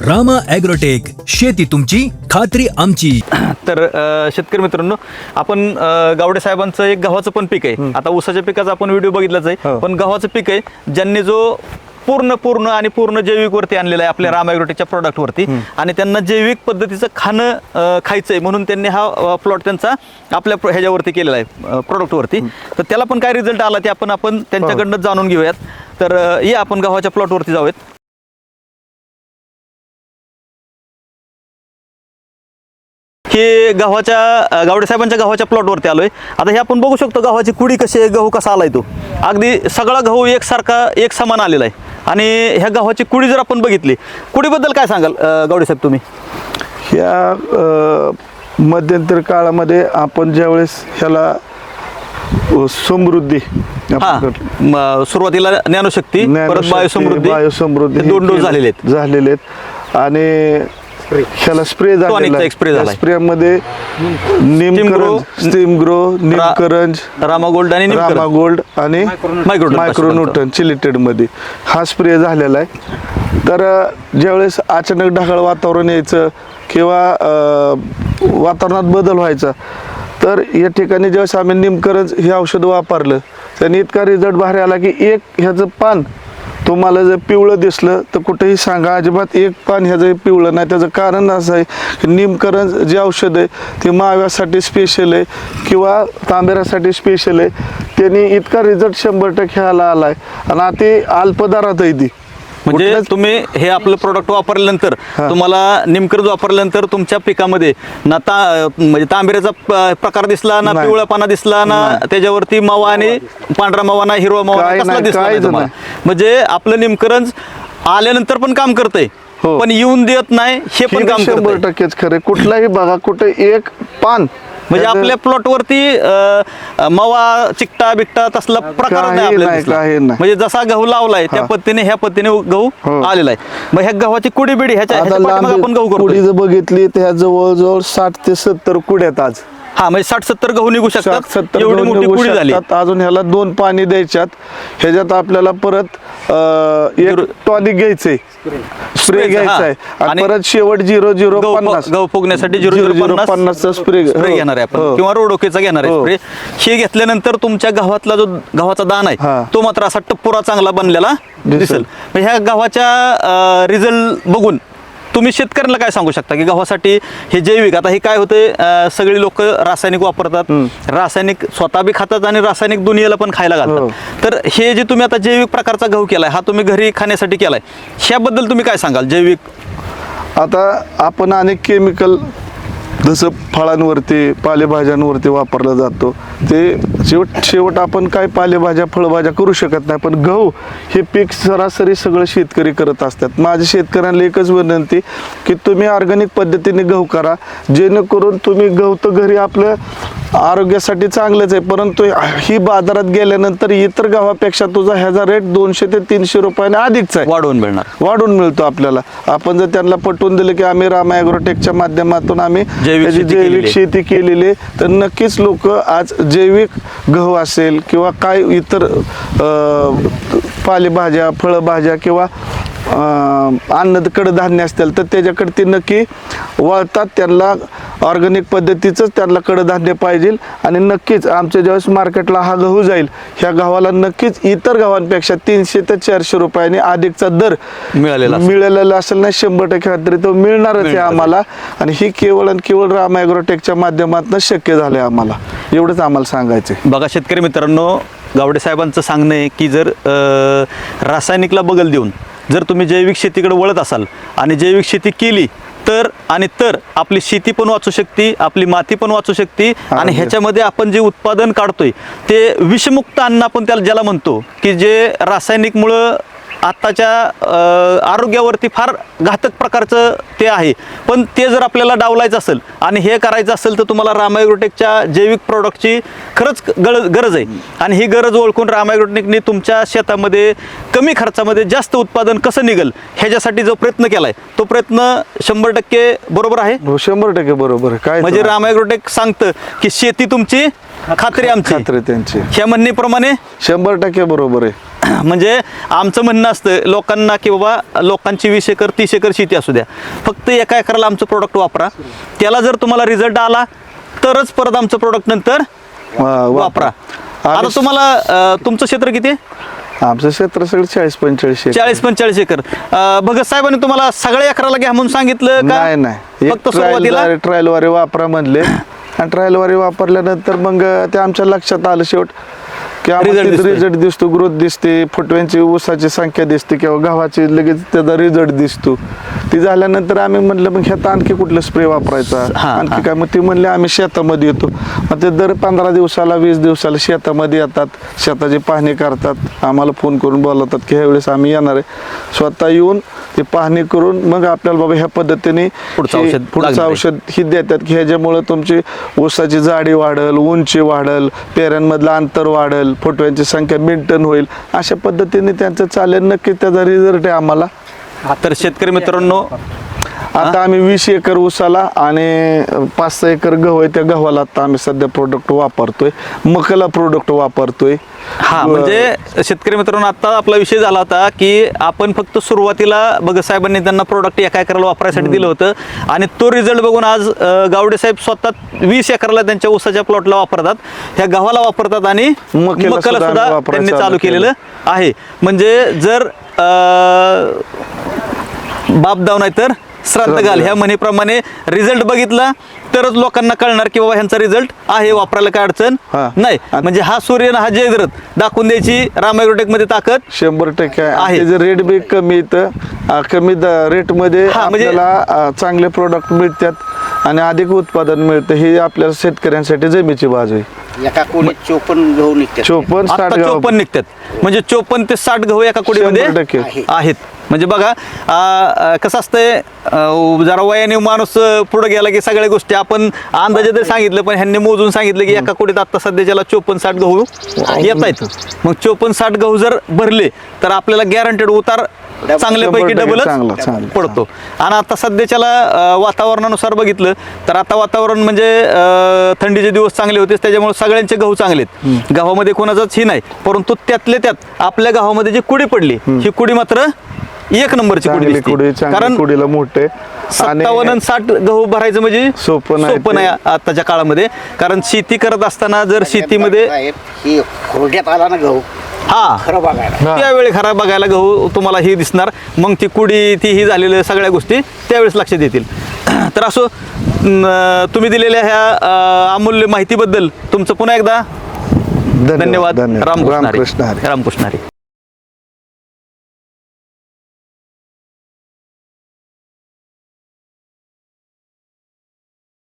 Rama agrotech, शेती तुमची खात्री आमची. तर शेतकरी मित्रांनो, आपण गावडे साहेबांचं एक गव्हाचं पण पीक आहे. आता ऊसाच्या पिकाचा आपण व्हिडिओ बघितलाच आहे, पण गव्हाचं पीक आहे ज्यांनी जो पूर्ण जैविक वरती आणलेला आहे आपल्या रामा ॲग्रोटेकच्या प्रोडक्ट वरती, आणि त्यांना जैविक पद्धतीचं खाणं खायचंय म्हणून त्यांनी हा प्लॉट त्यांचा आपल्या ह्याच्यावरती केलेला आहे प्रोडक्ट वरती. तर त्याला पण काय रिझल्ट आला ते आपण त्यांच्याकडनं जाणून घेऊयात. तर या आपण गव्हाच्या प्लॉट वरती जाऊयात. हे गावडे साहेबांच्या गव्हाच्या प्लॉटवरती आलोय. आता हे आपण बघू शकतो गव्हाची कुडी कशी आहे, गहू कसा आलाय तो अगदी सगळा गहू एक समान आलेला आहे. आणि ह्या गव्हाची कुडी जर आपण बघितली, कुडीबद्दल काय सांगाल गावडे साहेब तुम्ही? ह्या मध्यंतर काळामध्ये आपण ज्यावेळेस ह्याला समृद्धी सुरुवातीला ज्ञानशक्ती, परत बायोसमृद्धी दोन डोस झालेले आहेत आणि ह्याला स्प्रे झाला. स्प्रे मध्ये स्टीम ग्रो, निमकरंज, रामा गोल्ड आणि मायक्रोन्यूटन चिलिटेड मध्ये हा स्प्रे झालेला आहे. तर ज्यावेळेस अचानक ढगाळ वातावरण यायचं किंवा वातावरणात बदल व्हायचा, तर या ठिकाणी ज्यावेळेस आम्ही निमकरंज हे औषध वापरलं त्याने इतका रिझल्ट बाहेर आला की एक ह्याचं पान तुम्हाला जर पिवळं दिसलं तर कुठेही सांगा, अजिबात एक पान ह्याचं पिवळं नाही. त्याचं कारण असं आहे की निमकरंज जे औषध आहे ते माव्यासाठी स्पेशल आहे किंवा तांबेऱ्यासाठी स्पेशल आहे. त्यांनी इतका रिझल्ट 100% ह्याला आला आहे आणि ते अल्प दरात आहे ती. म्हणजे तुम्ही हे आपलं प्रोडक्ट वापरल्यानंतर तुम्हाला निमकरंज वापरल्यानंतर तुमच्या पिकामध्ये ना म्हणजे तांबेऱ्याचा प्रकार दिसला ना, पिवळापणा दिसला ना, त्याच्यावरती मावा आणि पांढरा मावा ना, हिरवा मावा कसला दिसला. म्हणजे आपलं निमकरंज आल्यानंतर पण काम करतंय, पण येऊन देत नाही हे पण काम 100% खरं. कुठलाही बघा, कुठे एक पान म्हणजे आपल्या प्लॉट वरती मावा चिकटा बिकटा तसला प्रकार नाही आपल्याला. म्हणजे जसा गहू लावलाय त्या पद्धतीने ह्या पद्धतीने गहू आलेला आहे. मग ह्या गव्हाची कुडी बिडी ह्याच्या आपण गहू करतो. कुडी जर बघितली तर ह्या जवळजवळ 60 ते 70 कुड्यात आज. म्हणजे 60-70 गहू निघू शकतात, एवढी मोठी कुडी झाली. अजून ह्याला 2 पाणी द्यायच्यात. ह्याच्यात आपल्याला परत एक टॉनिक घ्यायचंय, स्प्रे घ्यायचा आहे आणि परत शेवट 0-0-50 गहू फुगण्यासाठी 0-0-50 स्प्रे घेणार आहे आपण, किंवा रोडोकेचा घेणार आहे स्प्रे. हे घेतल्यानंतर तुमच्या गव्हातला जो गव्हाचा दाना आहे तो मात्र असा टप्पुरा चांगला बनलेला दिसेल. ह्या गव्हाच्या रिझल्ट बघून तुम्ही शेतकऱ्यांना काय सांगू शकता की गव्हासाठी हे जैविक, आता हे काय होते, सगळी लोक रासायनिक वापरतात, रासायनिक स्वतः बी खातात आणि रासायनिक दुनियेला पण खायला घालतात. तर हे जे तुम्ही आता जैविक प्रकारचा गहू केलाय हा तुम्ही घरी खाण्यासाठी केलाय, ह्याबद्दल तुम्ही काय सांगाल? जैविक आता आपण अनेक केमिकल जसं फळांवरती पालेभाज्यांवरती वापरला जातो, ते शेवट आपण काय पालेभाज्या फळभाज्या करू शकत नाही. पण गहू हे पीक सरासरी सगळं शेतकरी करत असतात. माझ्या शेतकऱ्यांना एकच विनंती की तुम्ही ऑर्गॅनिक पद्धतीने गहू करा, जेणेकरून तुम्ही गहू तर घरी आपल्या आरोग्यासाठी चांगलंच आहे, परंतु ही बाजारात गेल्यानंतर इतर गव्हापेक्षा तुझा ह्याचा रेट 200 ते 300 रुपयाने अधिकचा आहे, वाढून मिळतो आपल्याला. आपण जर त्यांना पटवून दिलं की आम्ही रामा ॲग्रोटेकच्या माध्यमातून आम्ही जैविक शेती केलेली, तर नक्कीच लोक आज जैविक गहू असेल किंवा काय इतर पालेभाज्या फळभाज्या किंवा कडधान्य असतील तर त्याच्याकडे ते नक्की वळतात. त्यांना ऑर्गॅनिक पद्धतीचंच त्यांना कडधान्य पाहिजे. आणि नक्कीच आमच्या ज्यावेळेस मार्केटला हा गहू जाईल, ह्या गव्हाला नक्कीच इतर गव्हांपेक्षा 300 ते 400 रुपयाने अधिकचा दर मिळालेला असेल ना, 100% खात्री तो मिळणारच आहे आम्हाला. आणि ही केवळ आणि केवळ रामा ॲग्रोटेकच्या माध्यमातून शक्य झालंय आम्हाला. एवढंच आम्हाला सांगायचं. बघा शेतकरी मित्रांनो, गावडे साहेबांचं सांगणं आहे की जर रासायनिकला बगल देऊन जर तुम्ही जैविक शेतीकडे वळत असाल आणि जैविक शेती केली तर आपली शेती पण वाचू शकते, आपली माती पण वाचू शकते. आणि ह्याच्यामध्ये आपण जे उत्पादन काढतोय ते विषमुक्त अन्न आपण ज्याला म्हणतो, की जे रासायनिकमुळं आत्ताच्या आरोग्यावरती फार घातक प्रकारचं ते आहे. पण ते जर आपल्याला डावलायचं असेल आणि हे करायचं असेल तर तुम्हाला रामा ॲग्रोटेकच्या जैविक प्रॉडक्टची खरंच गरज आहे. आणि ही गरज ओळखून रामा ॲग्रोटेकने तुमच्या शेतामध्ये कमी खर्चामध्ये जास्त उत्पादन कसं निघेल ह्याच्यासाठी जो प्रयत्न केलाय तो प्रयत्न 100% बरोबर आहे. 100% बरोबर आहे. काय म्हणजे रामा ॲग्रोटेक सांगतं की शेती तुमची खात्री आमची, खात्री त्यांची, ह्या म्हणण्याप्रमाणे 100% बरोबर आहे. म्हणजे आमचं म्हणणं असतं लोकांना की बाबा लोकांची 20 एकर 30 एकर शेती असू द्या, फक्त एका एकराला आमचं प्रोडक्ट वापरा. त्याला जर तुम्हाला रिझल्ट आला तरच परत आमचं प्रोडक्ट नंतर वापरा. आता तुम्हाला तुमचं क्षेत्र किती आहे? आमचं क्षेत्र सगळं 40-45 40-45 एकर. भगत साहेबांनी तुम्हाला सगळ्या एकराला घ्या म्हणून सांगितलं का? नाही फक्त सुरुवातीला ट्रायल वारे वापरा म्हणले आणि ट्रायल वारे वापरल्यानंतर मग ते आमच्या लक्षात आलं शेवट की रिझल्ट दिसतो, ग्रोथ दिसते, फुटव्यांची ऊसाची संख्या दिसते किंवा गव्हाची लगेच त्याचा रिझल्ट दिसतो. ती झाल्यानंतर आम्ही म्हणलं मग ह्यात आणखी कुठलं स्प्रे वापरायचा, आणखी काय. मग ती म्हणले आम्ही शेतामध्ये येतो. मग ते दर 15 दिवसाला 20 दिवसाला शेतामध्ये येतात, शेताची पाहणी करतात, आम्हाला फोन करून बोलवतात की ह्यावेळेस आम्ही येणार आहे. स्वतः येऊन ते पाहणी करून मग आपल्याला बाबा ह्या पद्धतीने पुढचं औषध ही देतात की ह्याच्यामुळं तुमची ऊसाची जाडी वाढेल, उंची वाढेल, पेऱ्यांमधलं अंतर वाढेल, फुटव्यांची संख्या मेंटेन होईल. अशा पद्धतीने त्यांचं चालेल. नक्की त्याचा रिझल्ट आहे आम्हाला. तर शेतकरी मित्रांनो, आता आम्ही 20 एकर ऊसाला आणि 5-6 एकर गहू आहे, त्या गव्हाला आता आम्ही सध्या प्रोडक्ट वापरतोय, मकाला प्रोडक्ट वापरतोय. म्हणजे शेतकरी मित्रांनो, आता आपला विषय झाला होता की आपण फक्त सुरुवातीला भगत साहेबांनी त्यांना प्रोडक्ट एका एकराला वापरायसाठी दिलं होतं आणि तो रिझल्ट बघून आज गावडे साहेब स्वतः 20 एकराला त्यांच्या ऊसाच्या प्लॉटला वापरतात, ह्या गव्हाला वापरतात आणि मकाला सुद्धा त्यांनी चालू केलेलं आहे. म्हणजे जर बाप दाव नाही तर श्राद्ध घाल ह्या म्हणीप्रमाणे रिझल्ट बघितला तरच लोकांना कळणार की बाबा ह्यांचा रिझल्ट आहे, वापरायला काय अडचण नाही. म्हणजे हा सूर्य हा जयद्रथ दाखवून द्यायची राम ॲग्रोटेक मध्ये ताकद 100% आहे. रेट बी कमी येतं, कमी रेटमध्ये आपल्याला चांगले प्रोडक्ट मिळतात आणि अधिक उत्पादन मिळतं. हे आपल्या शेतकऱ्यांसाठी जमेची बाजू आहे. एका कोळीत 54 गहू निघतात. 54 निघतात. म्हणजे 54 ते 60 गहू एका कोळीमध्ये आहेत. म्हणजे बघा कसं असतंय, जरा वयाने माणूस पुढे गेला की सगळ्या गोष्टी आपण अंदाजे जर सांगितलं, पण ह्यांनी मोजून सांगितलं की एका कोटीत आता सध्याच्याला 54-60 गहू येत आहेत. मग 54-60 गहू जर भरले तर आपल्याला गॅरंटेड उतार चांगल्यापैकी डबलच पडतो. आणि आता सध्याच्याला वातावरणानुसार बघितलं तर आता वातावरण म्हणजे थंडीचे दिवस चांगले होते, त्याच्यामुळे सगळ्यांचे गहू चांगलेत. गव्हामध्ये कोणाचाच ही नाही, परंतु त्यातले त्यात आपल्या गव्हामध्ये जी कुडी पडली, ही कुडी मात्र 1 नंबरची कुडी दिसते. कारण कुडीला मोठे 57 आणि 60 गहू भरायचं म्हणजे सोपं नाही आताच्या काळामध्ये. कारण शेती करत असताना जर शेतीमध्ये खुरड्यात आला ना गहू, खरं बघायला त्यावेळी खरा बघायला गहू तुम्हाला ही दिसणार. मग ती कुडी ती ही झालेल्या सगळ्या गोष्टी त्यावेळेस लक्षात येतील. तर असो, तुम्ही दिलेल्या ह्या अमूल्य माहितीबद्दल तुमचं पुन्हा एकदा धन्यवाद. रामकृष्ण हरी.